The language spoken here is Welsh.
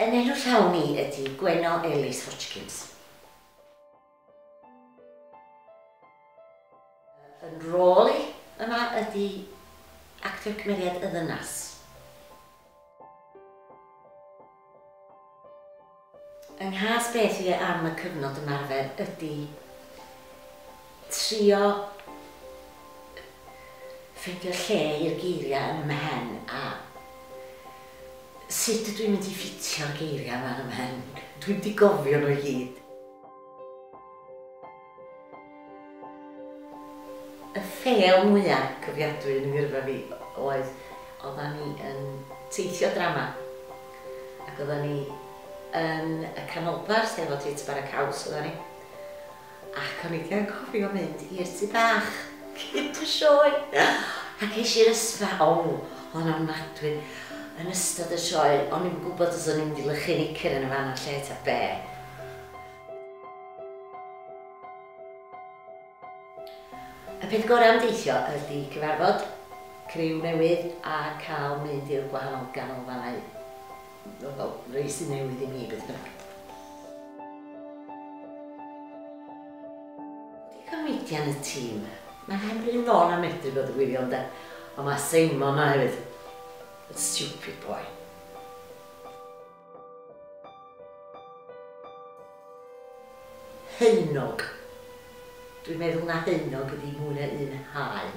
Yn enw llawn ni ydy Gwenno Hodgkins. Yn rôl i yma ydy actor cymeriad y ddynas. Yng nghas beth fi am y cyfnod ymarfer ydy trio ffeindio lle i'r geiriau yn ymhen a sut ydw i'n mynd i ffitio'r geiriau yma yn ymhen. Dwi'n mynd i gofio nhw i gyd. Y ffeil mwyaf cofiadwy yn ngyrfa fi oedd oeddan ni yn teithio drama ac oeddan ni yn y canolbar sef o Teitr Bara Caws oeddan ni ac o'n i wedi cofio mynd i'r tŷ bach cyn y sioe ac eisiau'r ysfa o'n ofnadwy yn ystod y sioe o'n i'n gwybod os o'n i'n mynd i lychu nicr yn y fan o'r lle ta be. Y peth gorau am deithio ydy cyfarfod criw newydd a cael mynd i'r gwahanol ganolfannau fel rei sy'n newydd i mi beth bynnag. Wedi comidian y tîm, mae Henry'n Fôn a medru bod y gwirion de, ond mae Simon a hefyd. A stupid boy. Heinog. Dwi'n meddwl na heinog ydi mwy na un haen.